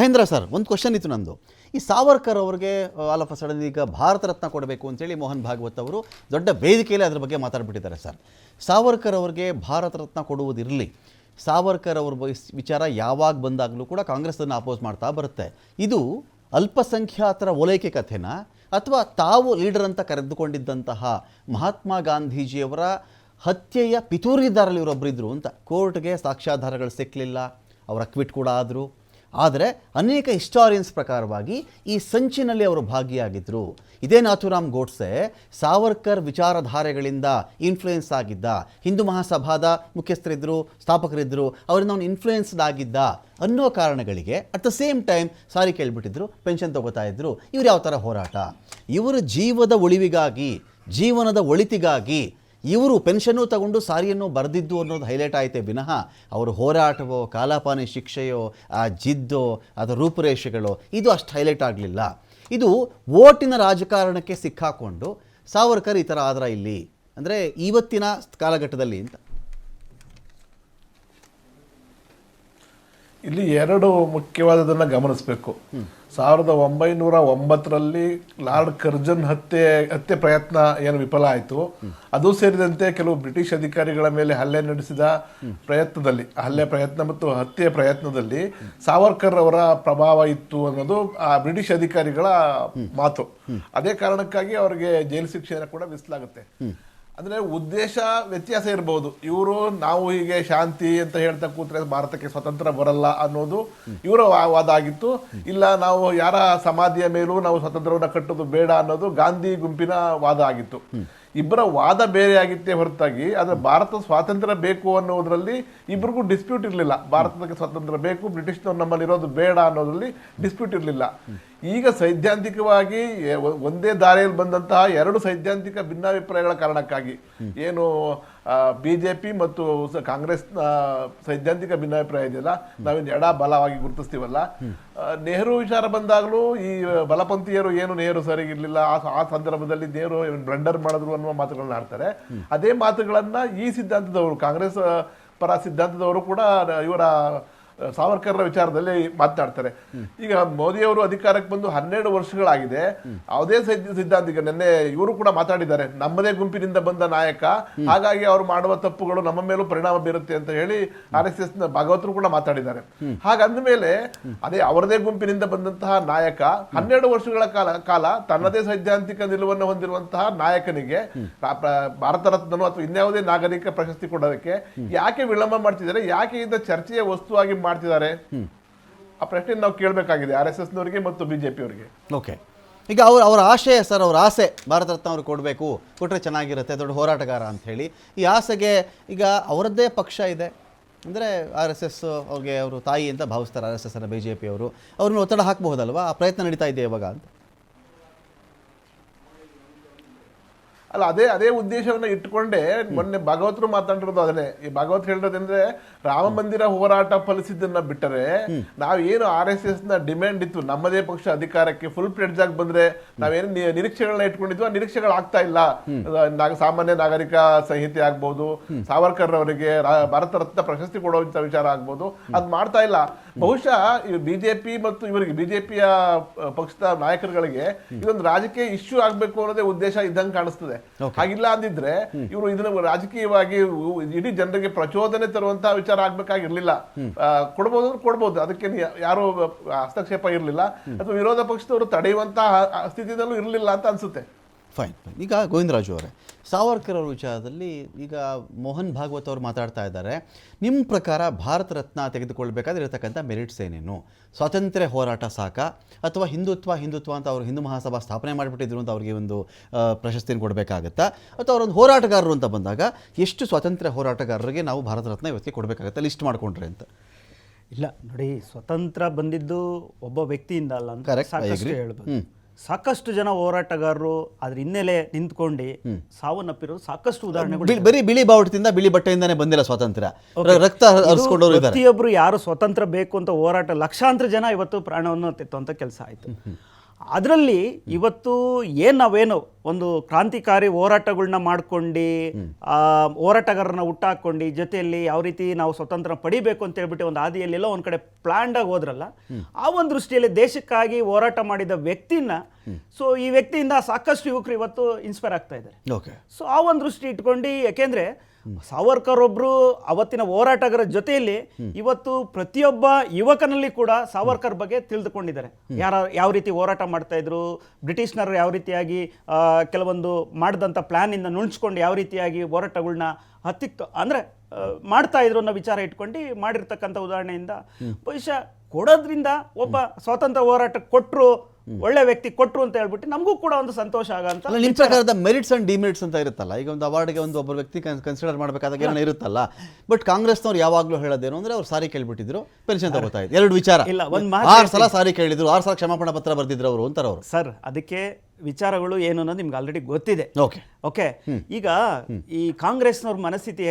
Mahendra sir, ಒಂದು question ಇತ್ತು ನಂದು. ಈ ಸಾವರ್ಕರ್ ಅವರಿಗೆ ಆಲ್ ಆಫ್ ಅ ಸಡನ್ ಈಗ ಭಾರತ ರತ್ನ ಕೊಡಬೇಕು ಅಂತೇಳಿ ಮೋಹನ್ ಭಾಗವತ್ ಅವರು ದೊಡ್ಡ ವೇದಿಕೆಯಲ್ಲಿ ಅದ್ರ ಬಗ್ಗೆ ಮಾತಾಡ್ಬಿಟ್ಟಿದ್ದಾರೆ ಸರ್. ಸಾವರ್ಕರ್ ಅವರಿಗೆ ಭಾರತ ರತ್ನ ಕೊಡುವುದಿರಲಿ, ಸಾವರ್ಕರ್ ಅವ್ರ ವಿಚಾರ ಯಾವಾಗ ಬಂದಾಗಲೂ ಕೂಡ ಕಾಂಗ್ರೆಸ್ ಅದನ್ನು ಅಪೋಸ್ ಮಾಡ್ತಾ ಬರುತ್ತೆ. ಇದು ಅಲ್ಪಸಂಖ್ಯಾತರ ಓಲೈಕೆ ಕಥೆನ ಅಥವಾ ತಾವು ಲೀಡರ್ ಅಂತ ಕರೆದುಕೊಂಡಿದ್ದಂತಹ ಮಹಾತ್ಮ ಗಾಂಧೀಜಿಯವರ ಹತ್ಯೆಯ ಪಿತೂರಿದಾರಲ್ಲಿ ಇವರೊಬ್ಬರಿದ್ದರು ಅಂತ ಕೋರ್ಟ್ಗೆ ಸಾಕ್ಷ್ಯಾಧಾರಗಳು ಸಿಕ್ಕಲಿಲ್ಲ, ಅವರ ಅಕ್ವಿಟ್ ಕೂಡ ಆದರು. ಆದರೆ ಅನೇಕ ಹಿಸ್ಟಾರಿಯನ್ಸ್ ಪ್ರಕಾರವಾಗಿ ಈ ಸಂಚಿನಲ್ಲಿ ಅವರು ಭಾಗಿಯಾಗಿದ್ದರು. ಇದೇ ನಾಥೂರಾಮ್ ಗೋಡ್ಸೆ ಸಾವರ್ಕರ್ ವಿಚಾರಧಾರೆಗಳಿಂದ ಇನ್ಫ್ಲೂಯೆನ್ಸ್ ಆಗಿದ್ದ, ಹಿಂದೂ ಮಹಾಸಭಾದ ಮುಖ್ಯಸ್ಥರಿದ್ದರು, ಸ್ಥಾಪಕರಿದ್ದರು, ಅವರಿಂದ ಅವನು ಇನ್ಫ್ಲೂಯೆನ್ಸ್ಡ್ ಆಗಿದ್ದ ಅನ್ನೋ ಕಾರಣಗಳಿಗೆ at the same time sorry ಕೇಳಿಬಿಟ್ಟಿದ್ರು, ಪೆನ್ಷನ್ ತೊಗೋತಾ ಇದ್ದರು. ಇವ್ರು ಯಾವ ಥರ ಹೋರಾಟ? ಇವರು ಜೀವದ ಉಳಿವಿಗಾಗಿ, ಜೀವನದ ಒಳಿತಿಗಾಗಿ ಇವರು ಪೆನ್ಷನ್ನು ತಗೊಂಡು ಸಾರಿಯನ್ನು ಬರೆದಿದ್ದು ಅನ್ನೋದು ಹೈಲೈಟ್ ಆಯಿತೇ ವಿನಃ ಅವರು ಹೋರಾಟವೋ, ಕಾಲಾಪಾನಿ ಶಿಕ್ಷೆಯೋ, ಆ ಜಿದ್ದೋ, ಅದರ ರೂಪುರೇಷೆಗಳೋ ಇದು ಅಷ್ಟು ಹೈಲೈಟ್ ಆಗಲಿಲ್ಲ. ಇದು ಓಟಿನ ರಾಜಕಾರಣಕ್ಕೆ ಸಿಕ್ಕಾಕೊಂಡು ಸಾವರ್ಕರ್ ಈ ಥರ ಆದ್ರ ಇಲ್ಲಿ ಅಂದರೆ ಇವತ್ತಿನ ಕಾಲಘಟ್ಟದಲ್ಲಿ ಅಂತ. ಇಲ್ಲಿ ಎರಡು ಮುಖ್ಯವಾದದನ್ನು ಗಮನಿಸಬೇಕು. 1909 ಲಾರ್ಡ್ ಕರ್ಜನ್ ಹತ್ಯೆ ಪ್ರಯತ್ನ ಏನು ವಿಫಲ ಆಯಿತು, ಅದು ಸೇರಿದಂತೆ ಕೆಲವು ಬ್ರಿಟಿಷ್ ಅಧಿಕಾರಿಗಳ ಮೇಲೆ ಹಲ್ಲೆ ನಡೆಸಿದ ಪ್ರಯತ್ನದಲ್ಲಿ, ಹಲ್ಲೆ ಪ್ರಯತ್ನ ಮತ್ತು ಹತ್ಯೆ ಪ್ರಯತ್ನದಲ್ಲಿ ಸಾವರ್ಕರ್ ಅವರ ಪ್ರಭಾವ ಇತ್ತು ಅನ್ನೋದು ಆ ಬ್ರಿಟಿಷ್ ಅಧಿಕಾರಿಗಳ ಮಾತು. ಅದೇ ಕಾರಣಕ್ಕಾಗಿ ಅವರಿಗೆ ಜೈಲು ಶಿಕ್ಷೆಯನ್ನು ಕೂಡ ವಿಧಿಸಲಾಗುತ್ತೆ. ಅಂದ್ರೆ ಉದ್ದೇಶ ವ್ಯತ್ಯಾಸ ಇರಬಹುದು. ಇವರು ನಾವು ಹೀಗೆ ಶಾಂತಿ ಅಂತ ಹೇಳ್ತಾ ಕೂತ್ರೆ ಭಾರತಕ್ಕೆ ಸ್ವತಂತ್ರ ಬರಲ್ಲ ಅನ್ನೋದು ಇವರ ವಾದ ಆಗಿತ್ತು. ಇಲ್ಲ, ನಾವು ಯಾರ ಸಮಾಧಿಯ ಮೇಲೂ ನಾವು ಸ್ವತಂತ್ರವನ್ನ ಕಟ್ಟೋದು ಬೇಡ ಅನ್ನೋದು ಗಾಂಧಿ ಗುಂಪಿನ ವಾದ ಆಗಿತ್ತು. ಇಬ್ಬರ ವಾದ ಬೇರೆ ಆಗಿತ್ತೇ ಹೊರತಾಗಿ ಆದರೆ ಭಾರತ ಸ್ವಾತಂತ್ರ್ಯ ಬೇಕು ಅನ್ನೋದ್ರಲ್ಲಿ ಇಬ್ಬರಿಗೂ ಡಿಸ್ಪ್ಯೂಟ್ ಇರಲಿಲ್ಲ. ಭಾರತಕ್ಕೆ ಸ್ವಾತಂತ್ರ್ಯ ಬೇಕು, ಬ್ರಿಟಿಷ್ನವ್ರು ನಮ್ಮಲ್ಲಿ ಇರೋದು ಬೇಡ ಅನ್ನೋದ್ರಲ್ಲಿ ಡಿಸ್ಪ್ಯೂಟ್ ಇರಲಿಲ್ಲ. ಈಗ ಸೈದ್ಧಾಂತಿಕವಾಗಿ ಒಂದೇ ದಾರಿಯಲ್ಲಿ ಬಂದಂತಹ ಎರಡು ಸೈದ್ಧಾಂತಿಕ ಭಿನ್ನಾಭಿಪ್ರಾಯಗಳ ಕಾರಣಕ್ಕಾಗಿ ಏನು ಬಿಜೆಪಿ ಮತ್ತು ಕಾಂಗ್ರೆಸ್ ಸೈದ್ಧಾಂತಿಕ ಭಿನ್ನಾಭಿಪ್ರಾಯ ಇದೆಯಲ್ಲ, ನಾವೇನು ಎಡ ಬಲವಾಗಿ ಗುರುತಿಸ್ತೀವಲ್ಲ, ನೆಹರು ವಿಚಾರ ಬಂದಾಗಲೂ ಈ ಬಲಪಂಥೀಯರು ಏನು ನೆಹರು ಸರಿಗಿರ್ಲಿಲ್ಲ, ಆ ಸಂದರ್ಭದಲ್ಲಿ ನೆಹರು ಬ್ಲಂಡರ್ ಮಾಡಿದ್ರು ಅನ್ನುವ ಮಾತುಗಳನ್ನ ಆಡ್ತಾರೆ. ಅದೇ ಮಾತುಗಳನ್ನ ಈ ಸಿದ್ಧಾಂತದವರು, ಕಾಂಗ್ರೆಸ್ ಪರ ಸಿದ್ಧಾಂತದವರು ಕೂಡ ಇವರ ಸಾವರ್ಕರ್ ವಿಚಾರದಲ್ಲಿ ಮಾತನಾಡ್ತಾರೆ. ಈಗ ಮೋದಿಯವರು ಅಧಿಕಾರಕ್ಕೆ ಬಂದು 12 ವರ್ಷಗಳಾಗಿದೆ. ಯಾವುದೇ ಸಿದ್ಧಾಂತಿಕ ನಿನ್ನೆ ಇವರು ಕೂಡ ಮಾತಾಡಿದ್ದಾರೆ, ನಮ್ಮದೇ ಗುಂಪಿನಿಂದ ಬಂದ ನಾಯಕ, ಹಾಗಾಗಿ ಅವರು ಮಾಡುವ ತಪ್ಪುಗಳು ನಮ್ಮ ಮೇಲೂ ಪರಿಣಾಮ ಬೀರುತ್ತೆ ಅಂತ ಹೇಳಿ RSS ನ ಭಾಗವತರು ಕೂಡ ಮಾತಾಡಿದ್ದಾರೆ. ಹಾಗಂದ ಮೇಲೆ ಅದೇ ಅವರದೇ ಗುಂಪಿನಿಂದ ಬಂದಂತಹ ನಾಯಕ 12 ವರ್ಷಗಳ ಕಾಲ ತನ್ನದೇ ಸೈದ್ಧಾಂತಿಕ ನಿಲುವನ್ನು ಹೊಂದಿರುವಂತಹ ನಾಯಕನಿಗೆ ಭಾರತ ರತ್ನನು ಅಥವಾ ಇನ್ಯಾವುದೇ ನಾಗರಿಕ ಪ್ರಶಸ್ತಿ ಕೊಡೋದಕ್ಕೆ ಯಾಕೆ ವಿಳಂಬ ಮಾಡ್ತಿದ್ದಾರೆ? ಯಾಕೆ ಇದನ್ನ ಚರ್ಚೆಯ ವಸ್ತುವಾಗಿ ಮಾಡ್ತಿದ್ದಾರೆ? ಆ ಪ್ರಶ್ನೆ ನಾವು ಕೇಳಬೇಕಾಗಿದೆ RSS ನವರಿಗೆ ಮತ್ತು ಬಿಜೆಪಿ ಅವರಿಗೆ. ಓಕೆ, ಈಗ ಅವರ ಆಶಯ ಸರ್, ಅವರ ಆಸೆ ಭಾರತ ರತ್ನ ಅವ್ರಿಗೆ ಕೊಡಬೇಕು, ಕೊಟ್ಟರೆ ಚೆನ್ನಾಗಿರುತ್ತೆ, ದೊಡ್ಡ ಹೋರಾಟಗಾರ ಅಂತ ಹೇಳಿ. ಈ ಆಸೆಗೆ ಈಗ ಅವರದ್ದೇ ಪಕ್ಷ ಇದೆ ಅಂದರೆ RSS ಅವ್ರಿಗೆ ಅವರು ತಾಯಿ ಅಂತ ಭಾವಿಸ್ತಾರೆ. RSS ಅನ್ನ BJP ಅವರು ಅವ್ರನ್ನ ಒತ್ತಡ ಹಾಕಬಹುದಲ್ವಾ? ಆ ಪ್ರಯತ್ನ ನಡೀತಾ ಇದೆ ಇವಾಗ ಅಂತ. ಅಲ್ಲ, ಅದೇ ಉದ್ದೇಶವನ್ನ ಇಟ್ಟುಕೊಂಡೇ ಮೊನ್ನೆ ಭಾಗವತರು ಮಾತಾಡಿರೋದು ಅದನ್ನೇ. ಈ ಭಾಗವತ್ ಹೇಳಿರೋದಂದ್ರೆ ರಾಮ ಮಂದಿರ ಹೋರಾಟ ಫಲಿಸಿದ್ದನ್ನ ಬಿಟ್ಟರೆ ನಾವೇನು RSS ನ ಡಿಮ್ಯಾಂಡ್ ಇತ್ತು, ನಮ್ಮದೇ ಪಕ್ಷ ಅಧಿಕಾರಕ್ಕೆ ಫುಲ್ ಪ್ಲೇಡ್ಜ್ ಆಗಿ ಬಂದ್ರೆ ನಾವೇನು ನಿರೀಕ್ಷೆಗಳನ್ನ ಇಟ್ಕೊಂಡಿದ್ವಿ, ಆ ನಿರೀಕ್ಷೆಗಳು ಆಗ್ತಾ ಇಲ್ಲ. ಸಾಮಾನ್ಯ ನಾಗರಿಕ ಸಂಹಿತೆ ಆಗ್ಬಹುದು, ಸಾವರ್ಕರ್ ಅವರಿಗೆ ಭಾರತ ರತ್ನ ಪ್ರಶಸ್ತಿ ಕೊಡುವಂತ ವಿಚಾರ ಆಗ್ಬಹುದು, ಅದ್ ಮಾಡ್ತಾ ಇಲ್ಲ. ಬಹುಶಃ ಬಿಜೆಪಿ ಮತ್ತು ಇವರಿಗೆ ಬಿಜೆಪಿಯ ಪಕ್ಷದ ನಾಯಕರುಗಳಿಗೆ ಇದೊಂದು ರಾಜಕೀಯ ಇಶ್ಯೂ ಆಗ್ಬೇಕು ಅನ್ನೋದೇ ಉದ್ದೇಶ ಇದ್ದಂಗೆ ಕಾಣಿಸ್ತದೆ. ಹಾಗಿಲ್ಲ ಅಂದಿದ್ರೆ ಇವರು ಇದನ್ನ ರಾಜಕೀಯವಾಗಿ ಇಡೀ ಜನರಿಗೆ ಪ್ರಚೋದನೆ ತರುವಂತಹ ವಿಚಾರ ಆಗ್ಬೇಕಾಗಿರ್ಲಿಲ್ಲ. ಕೊಡ್ಬೋದು, ಅದಕ್ಕೆ ಯಾರು ಹಸ್ತಕ್ಷೇಪ ಇರಲಿಲ್ಲ ಅಥವಾ ವಿರೋಧ ಪಕ್ಷದವರು ತಡೆಯುವಂತಹ ಸ್ಥಿತಿಯಲ್ಲೂ ಇರಲಿಲ್ಲ ಅಂತ ಅನ್ಸುತ್ತೆ. ಫೈನ್. ಈಗ ಗೋವಿಂದರಾಜು ಅವರೇ, ಸಾವರ್ಕರ್ ಅವ್ರ ವಿಚಾರದಲ್ಲಿ ಈಗ ಮೋಹನ್ ಭಾಗವತ್ ಅವರು ಮಾತಾಡ್ತಾ ಇದ್ದಾರೆ. ನಿಮ್ಮ ಪ್ರಕಾರ ಭಾರತ ರತ್ನ ತೆಗೆದುಕೊಳ್ಬೇಕಾದ್ರೆ ಇರತಕ್ಕಂಥ ಮೆರಿಟ್ಸ್ ಏನೇನು? ಸ್ವಾತಂತ್ರ್ಯ ಹೋರಾಟ ಸಾಕ ಅಥವಾ ಹಿಂದುತ್ವ ಅಂತ ಅವರು ಹಿಂದೂ ಮಹಾಸಭಾ ಸ್ಥಾಪನೆ ಮಾಡಿಬಿಟ್ಟಿದ್ರು ಅಂತ ಅವ್ರಿಗೆ ಒಂದು ಪ್ರಶಸ್ತಿಯನ್ನು ಕೊಡಬೇಕಾಗತ್ತಾ? ಅಥವಾ ಅವರೊಂದು ಹೋರಾಟಗಾರರು ಅಂತ ಬಂದಾಗ ಎಷ್ಟು ಸ್ವಾತಂತ್ರ್ಯ ಹೋರಾಟಗಾರರಿಗೆ ನಾವು ಭಾರತ ರತ್ನ ಇವತ್ತಿಗೆ ಕೊಡಬೇಕಾಗತ್ತೆ ಲಿಸ್ಟ್ ಮಾಡಿಕೊಂಡ್ರೆ ಅಂತ? ಇಲ್ಲ ನೋಡಿ, ಸ್ವತಂತ್ರ ಬಂದಿದ್ದು ಒಬ್ಬ ವ್ಯಕ್ತಿಯಿಂದ ಅಲ್ಲ ಅಂತ ಸಾಕಷ್ಟು ಹೇಳ್ಬೋದು. ಸಾಕಷ್ಟು ಜನ ಹೋರಾಟಗಾರರು ಅದ್ರ ಹಿನ್ನೆಲೆ ನಿಂತ್ಕೊಂಡು ಸಾವನ್ನಪ್ಪಿರೋದು ಸಾಕಷ್ಟು ಉದಾಹರಣೆಗಳು. ಬರೀ ಬಿಳಿ ಬಾವುಟದಿಂದ, ಬಿಳಿ ಬಟ್ಟೆಯಿಂದಾನೇ ಬಂದಿಲ್ಲ ಸ್ವಾತಂತ್ರ್ಯ, ರಕ್ತ ಹರಿಸ್ಕೊಂಡವರು ಇದ್ದಾರೆ. ಪ್ರತಿಯೊಬ್ರು ಯಾರು ಸ್ವತಂತ್ರ ಬೇಕು ಅಂತ ಹೋರಾಟ, ಲಕ್ಷಾಂತರ ಜನ ಇವತ್ತು ಪ್ರಾಣವನ್ನು ತೆತ್ತುವಂತ ಕೆಲಸ ಆಯ್ತು. ಅದರಲ್ಲಿ ಇವತ್ತು ನಾವೇನು ಒಂದು ಕ್ರಾಂತಿಕಾರಿ ಹೋರಾಟಗಳನ್ನ ಮಾಡ್ಕೊಂಡು ಹೋರಾಟಗಾರರನ್ನ ಹುಟ್ಟಾಕೊಂಡು ಜೊತೆಯಲ್ಲಿ ಯಾವ ರೀತಿ ನಾವು ಸ್ವತಂತ್ರ ಪಡಿಬೇಕು ಅಂತ ಹೇಳ್ಬಿಟ್ಟು ಒಂದು ಹಾದಿಯಲ್ಲೆಲ್ಲೋ ಒಂದು ಕಡೆ ಪ್ಲಾನ್ಡ್ ಆಗಿ ಹೋದ್ರಲ್ಲ, ಆ ಒಂದು ದೃಷ್ಟಿಯಲ್ಲಿ ದೇಶಕ್ಕಾಗಿ ಹೋರಾಟ ಮಾಡಿದ ವ್ಯಕ್ತಿನ ಸೊ ಈ ವ್ಯಕ್ತಿಯಿಂದ ಸಾಕಷ್ಟು ಯುವಕರು ಇವತ್ತು ಇನ್ಸ್ಪೈರ್ ಆಗ್ತಾ ಇದ್ದಾರೆ. ಓಕೆ. ಸೊ ಆ ಒಂದು ದೃಷ್ಟಿ ಇಟ್ಕೊಂಡು, ಯಾಕೆಂದ್ರೆ ಸಾವರ್ಕರ್ ಒಬ್ರು ಅವತ್ತಿನ ಹೋರಾಟಗಾರ ಜೊತೆಯಲ್ಲಿ ಇವತ್ತು ಪ್ರತಿಯೊಬ್ಬ ಯುವಕನಲ್ಲಿ ಕೂಡ ಸಾವರ್ಕರ್ ಬಗ್ಗೆ ತಿಳಿದುಕೊಂಡಿದ್ದಾರೆ. ಯಾವ ರೀತಿ ಹೋರಾಟ ಮಾಡ್ತಾ ಇದ್ರು, ಬ್ರಿಟಿಷ್ನರು ಯಾವ ರೀತಿಯಾಗಿ ಕೆಲವೊಂದು ಮಾಡಿದಂಥ ಪ್ಲಾನ್ ಇಂದ ನುಣ್ಸ್ಕೊಂಡು ಯಾವ ರೀತಿಯಾಗಿ ಹೋರಾಟಗಳನ್ನ ಅಂದ್ರೆ ಮಾಡ್ತಾ ಇದ್ರು ಅನ್ನೋ ವಿಚಾರ ಇಟ್ಕೊಂಡು ಮಾಡಿರ್ತಕ್ಕಂಥ ಉದಾಹರಣೆಯಿಂದ ಬಹುಶಃ ಕೊಡೋದ್ರಿಂದ ಒಬ್ಬ ಸ್ವಾತಂತ್ರ್ಯ ಹೋರಾಟ ಕೊಟ್ಟರು, ಒಳ್ಳೆ ವ್ಯಕ್ತಿ ಕೊಟ್ಟರು ಅಂತ ಹೇಳ್ಬಿಟ್ಟು ನಮಗೂ ಕೂಡ ಒಂದು ಸಂತೋಷ ಆಗಂತ. ನಿಮ್ಮ ಪ್ರಕಾರದ ಮೆರಿಟ್ಸ್ ಅಂಡ್ ಡಿಮೆರಿಟ್ಸ್ ಅಂತ ಇರುತ್ತಲ್ಲ, ಈಗ ಒಂದು ಅವಾರ್ಡ್ಗೆ ಒಬ್ಬರು ವ್ಯಕ್ತಿ ಕನ್ಸಿಡರ್ ಮಾಡಬೇಕಾದಾಗ ಏನೋ ಇರುತ್ತಲ್ಲ, ಬಟ್ ಕಾಂಗ್ರೆಸ್ನವ್ರು ಯಾವಾಗಲೂ ಹೇಳೋದೇನು ಅಂದ್ರೆ ಅವ್ರು ಸಾರಿ ಕೇಳ್ಬಿಟ್ಟಿದ್ರು, ಪೆನ್ಷನ್ ತಗೋತಾ ಇದ್ರು, 2 ವಿಚಾರ. ಇಲ್ಲ, 6 ಸಲ ಸಾರಿ ಕೇಳಿದ್ರು, 6 ಸಲ ಕ್ಷಮಾಪಣಾ ಪತ್ರ ಬರ್ದಿದ್ರು ಅವರು ಅಂತಾರೆ ಅವರು. ಸರ್, ಅದಕ್ಕೆ ವಿಚಾರಗಳು ಏನು ಅನ್ನೋದು ನಿಮ್ಗೆ ಆಲ್ರೆಡಿ ಗೊತ್ತಿದೆ. ಓಕೆ. ಓಕೆ, ಈಗ ಈ ಕಾಂಗ್ರೆಸ್ನವ್ರ ಮನಸ್ಥಿತಿ